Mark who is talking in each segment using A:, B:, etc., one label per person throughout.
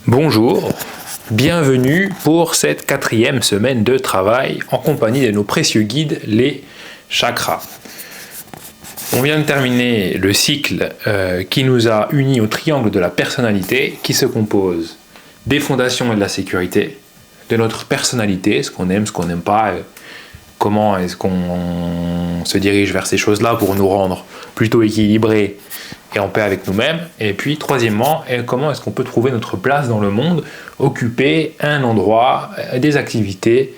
A: Bonjour, bienvenue pour cette 4e semaine de travail en compagnie de nos précieux guides, les chakras. On vient de terminer le cycle qui nous a unis au triangle de la personnalité qui se compose des fondations et de la sécurité, de notre personnalité, ce qu'on aime, ce qu'on n'aime pas, comment est-ce qu'on se dirige vers ces choses-là pour nous rendre plutôt équilibrés et en paix avec nous-mêmes. Et puis, troisièmement, comment est-ce qu'on peut trouver notre place dans le monde, occuper un endroit, des activités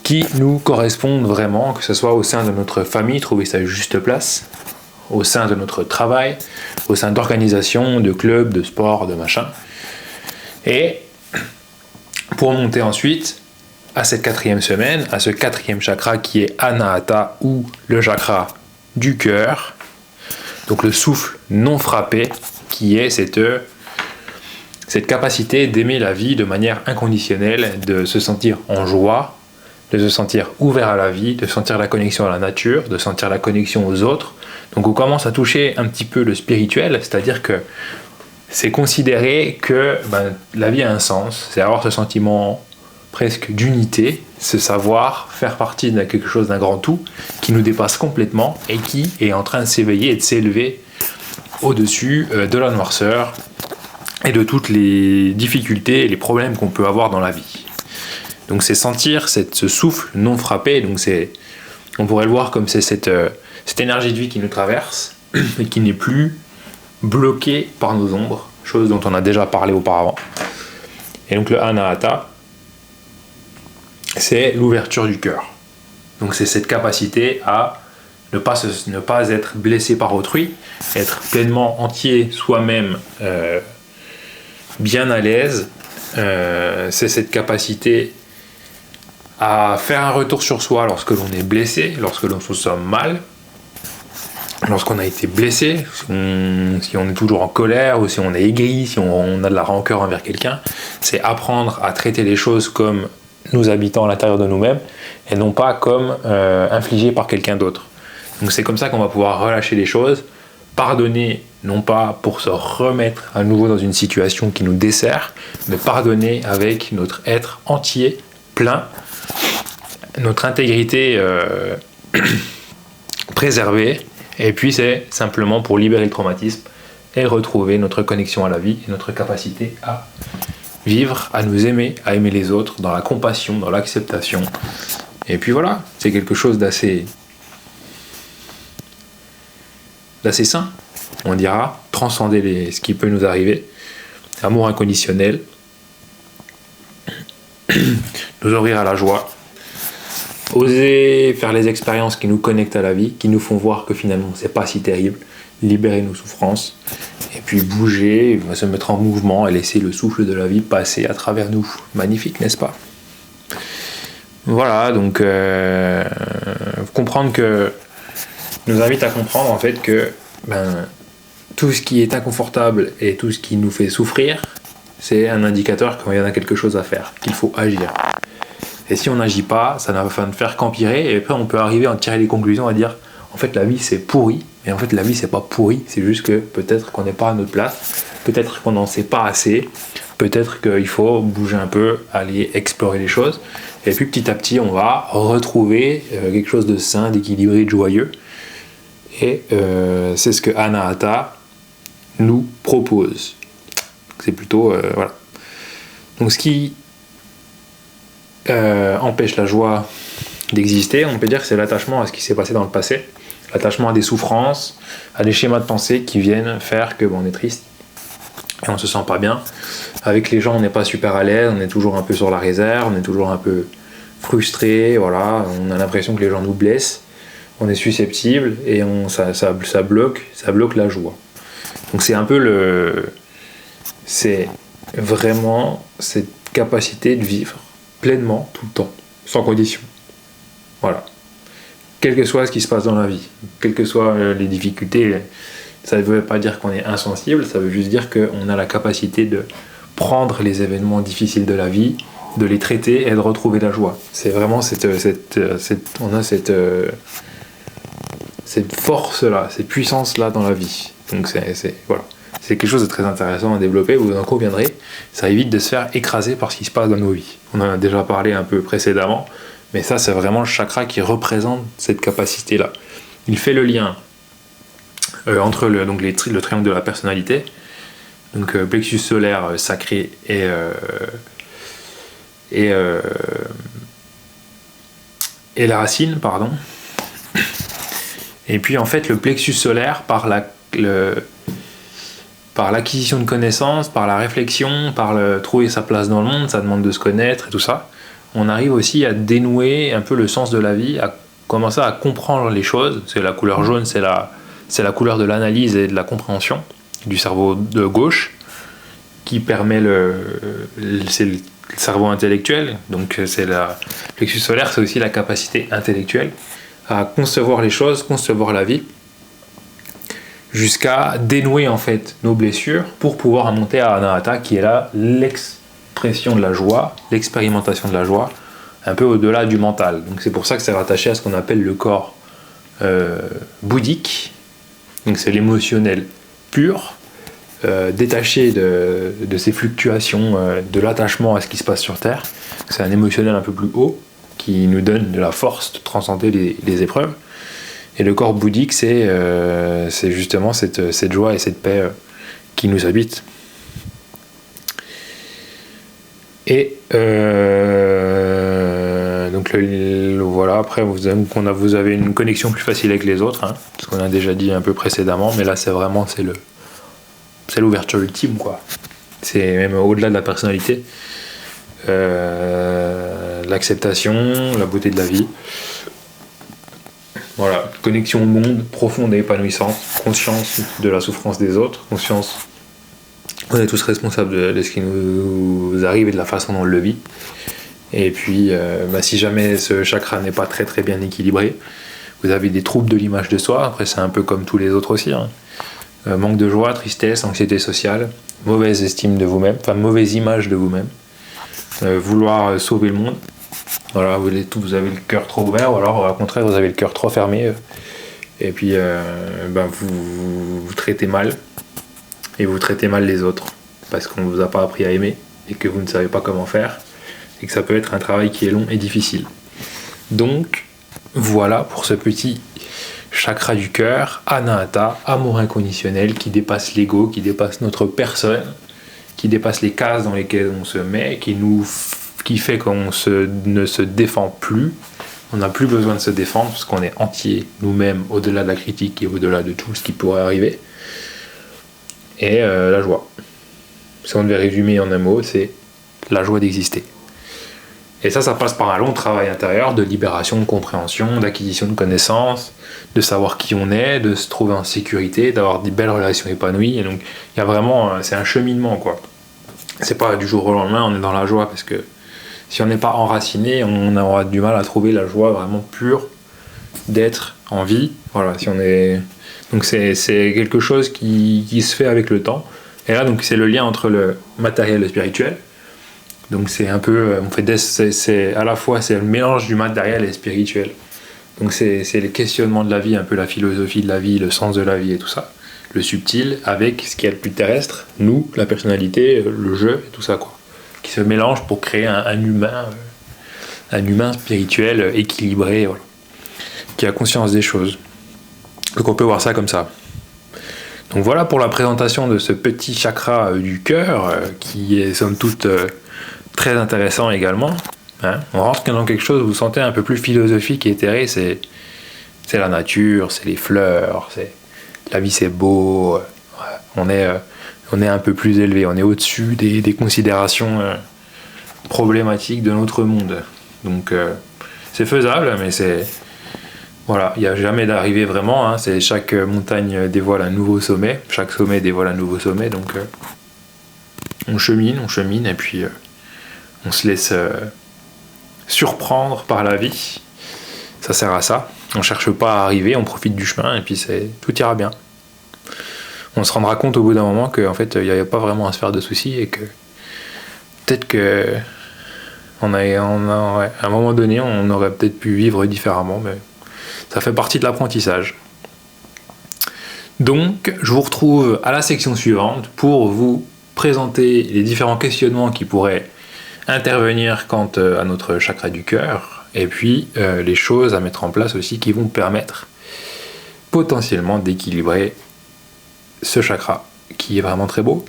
A: qui nous correspondent vraiment, que ce soit au sein de notre famille, trouver sa juste place, au sein de notre travail, au sein d'organisations, de clubs, de sports, de machin. Et pour monter ensuite à cette 4e semaine, à ce 4e chakra qui est Anahata, ou le chakra du cœur, donc le souffle non frappé, qui est cette capacité d'aimer la vie de manière inconditionnelle, de se sentir en joie, de se sentir ouvert à la vie, de sentir la connexion à la nature, de sentir la connexion aux autres. Donc on commence à toucher un petit peu le spirituel, c'est-à-dire que c'est considérer que la vie a un sens, c'est avoir ce sentiment presque d'unité, ce savoir faire partie de quelque chose, d'un grand tout qui nous dépasse complètement et qui est en train de s'éveiller et de s'élever au-dessus de la noirceur et de toutes les difficultés et les problèmes qu'on peut avoir dans la vie. Donc c'est sentir ce souffle non frappé, donc on pourrait le voir comme c'est cette énergie de vie qui nous traverse et qui n'est plus bloquée par nos ombres, chose dont on a déjà parlé auparavant. Et donc le Anahata, c'est l'ouverture du cœur. Donc c'est cette capacité à ne pas être blessé par autrui, être pleinement entier soi-même, bien à l'aise. C'est cette capacité à faire un retour sur soi lorsque l'on est blessé, lorsque l'on se sent mal, lorsqu'on a été blessé, si on est toujours en colère ou si on est aigri, si on a de la rancœur envers quelqu'un. C'est apprendre à traiter les choses comme nous habitant à l'intérieur de nous-mêmes et non pas comme infligées par quelqu'un d'autre. Donc c'est comme ça qu'on va pouvoir relâcher les choses, pardonner non pas pour se remettre à nouveau dans une situation qui nous dessert, mais pardonner avec notre être entier, plein, notre intégrité préservée, et puis c'est simplement pour libérer le traumatisme et retrouver notre connexion à la vie et notre capacité à vivre, à nous aimer, à aimer les autres, dans la compassion, dans l'acceptation. Et puis voilà, c'est quelque chose d'assez sain, on dira, transcender ce qui peut nous arriver, amour inconditionnel, nous ouvrir à la joie, oser faire les expériences qui nous connectent à la vie, qui nous font voir que finalement c'est pas si terrible, libérer nos souffrances, et puis bouger, se mettre en mouvement et laisser le souffle de la vie passer à travers nous. Magnifique, n'est-ce pas? Voilà, donc comprendre que nous invite à comprendre en fait que tout ce qui est inconfortable et tout ce qui nous fait souffrir, c'est un indicateur qu'il y en a quelque chose à faire, qu'il faut agir. Et si on n'agit pas, ça ne va faire qu'empirer, et après on peut arriver à en tirer les conclusions, à dire en fait la vie c'est pourri, mais en fait la vie c'est pas pourri, c'est juste que peut-être qu'on n'est pas à notre place, peut-être qu'on n'en sait pas assez, peut-être qu'il faut bouger un peu, aller explorer les choses, et puis petit à petit on va retrouver quelque chose de sain, d'équilibré, de joyeux, et c'est ce que Anahata nous propose. C'est plutôt voilà. Donc ce qui empêche la joie d'exister, on peut dire que c'est l'attachement à ce qui s'est passé dans le passé, l'attachement à des souffrances, à des schémas de pensée qui viennent faire que on est triste et on se sent pas bien. Avec les gens, on n'est pas super à l'aise, on est toujours un peu sur la réserve, on est toujours un peu frustré, voilà, on a l'impression que les gens nous blessent, on est susceptible et ça bloque la joie. Donc c'est un peu c'est vraiment cette capacité de vivre pleinement tout le temps, sans condition. Voilà. Quel que soit ce qui se passe dans la vie, quelles que soient les difficultés, ça ne veut pas dire qu'on est insensible, ça veut juste dire qu'on a la capacité de prendre les événements difficiles de la vie, de les traiter et de retrouver la joie. C'est vraiment on a cette force-là, cette puissance-là dans la vie. Donc voilà. c'est quelque chose de très intéressant à développer, vous en conviendrez. Ça évite de se faire écraser par ce qui se passe dans nos vies. On en a déjà parlé un peu précédemment, mais ça c'est vraiment le chakra qui représente cette capacité-là. Il fait le lien entre le triangle de la personnalité, donc plexus solaire sacré et la racine, pardon. Et puis en fait le plexus solaire par l'acquisition de connaissances, par la réflexion, trouver sa place dans le monde, ça demande de se connaître et tout ça. On arrive aussi à dénouer un peu le sens de la vie, à commencer à comprendre les choses. C'est la couleur jaune, c'est la couleur de l'analyse et de la compréhension du cerveau de gauche qui permet c'est le cerveau intellectuel. Donc le plexus solaire, c'est aussi la capacité intellectuelle à concevoir les choses, concevoir la vie, jusqu'à dénouer en fait nos blessures pour pouvoir monter à Anahata, qui est là l'expression de la joie, l'expérimentation de la joie, un peu au-delà du mental. Donc c'est pour ça que c'est rattaché à ce qu'on appelle le corps bouddhique. Donc c'est l'émotionnel pur, détaché de ces fluctuations, de l'attachement à ce qui se passe sur Terre. C'est un émotionnel un peu plus haut qui nous donne de la force de transcender les épreuves. Et le corps bouddhique, c'est justement cette joie et cette paix qui nous habite. Et donc voilà, après vous avez une connexion plus facile avec les autres, hein, ce qu'on a déjà dit un peu précédemment, mais là c'est l'ouverture ultime, quoi. C'est même au-delà de la personnalité. L'acceptation, la beauté de la vie. Voilà, connexion au monde profonde et épanouissante, conscience de la souffrance des autres, conscience on est tous responsables de ce qui nous arrive et de la façon dont on le vit. Et puis, si jamais ce chakra n'est pas très très bien équilibré, vous avez des troubles de l'image de soi. Après, c'est un peu comme tous les autres aussi, hein. Manque de joie, tristesse, anxiété sociale, mauvaise estime de vous-même, mauvaise image de vous-même, vouloir sauver le monde. Voilà, vous avez le cœur trop ouvert, ou alors au contraire vous avez le cœur trop fermé, et puis vous traitez mal, et vous traitez mal les autres, parce qu'on ne vous a pas appris à aimer, et que vous ne savez pas comment faire, et que ça peut être un travail qui est long et difficile. Donc voilà pour ce petit chakra du cœur, Anahata, amour inconditionnel, qui dépasse l'ego, qui dépasse notre personne, qui dépasse les cases dans lesquelles on se met, qui fait qu'on ne se défend plus. On n'a plus besoin de se défendre parce qu'on est entier nous-mêmes, au-delà de la critique et au-delà de tout ce qui pourrait arriver. Et la joie. Si on devait résumer en un mot, c'est la joie d'exister. Et ça passe par un long travail intérieur de libération, de compréhension, d'acquisition de connaissances, de savoir qui on est, de se trouver en sécurité, d'avoir des belles relations épanouies. Et donc, il y a vraiment, c'est un cheminement, quoi. C'est pas du jour au lendemain, on est dans la joie, parce que si on n'est pas enraciné, on aura du mal à trouver la joie vraiment pure d'être en vie. Voilà, si on est... Donc c'est quelque chose qui se fait avec le temps. Et là, donc, c'est le lien entre le matériel et le spirituel. Donc c'est un peu... c'est à la fois c'est le mélange du matériel et spirituel. Donc c'est les questionnements de la vie, un peu la philosophie de la vie, le sens de la vie et tout ça. Le subtil avec ce qui est le plus terrestre, nous, la personnalité, le jeu et tout ça, quoi. Qui se mélange pour créer un humain spirituel équilibré, voilà, qui a conscience des choses. Donc on peut voir ça comme ça. Donc voilà pour la présentation de ce petit chakra du cœur, qui est somme toute très intéressant également. Hein. On rentre dans quelque chose, vous sentez un peu plus philosophique et éthéré, c'est la nature, c'est les fleurs, la vie c'est beau, on est un peu plus élevé, on est au-dessus des considérations problématiques de notre monde. Donc c'est faisable, mais voilà, il n'y a jamais d'arrivée vraiment, hein. C'est chaque montagne dévoile un nouveau sommet, chaque sommet dévoile un nouveau sommet, donc on chemine, et puis on se laisse surprendre par la vie. Ça sert à ça. On cherche pas à arriver, on profite du chemin, et puis tout ira bien. On se rendra compte au bout d'un moment qu'en fait il n'y avait pas vraiment à se faire de soucis, et que peut-être que à un moment donné on aurait peut-être pu vivre différemment, mais ça fait partie de l'apprentissage. Donc, je vous retrouve à la section suivante pour vous présenter les différents questionnements qui pourraient intervenir quant à notre chakra du cœur, et puis les choses à mettre en place aussi qui vont permettre potentiellement d'équilibrer ce chakra qui est vraiment très beau.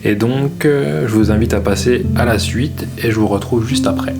A: Et donc, je vous invite à passer à la suite et je vous retrouve juste après.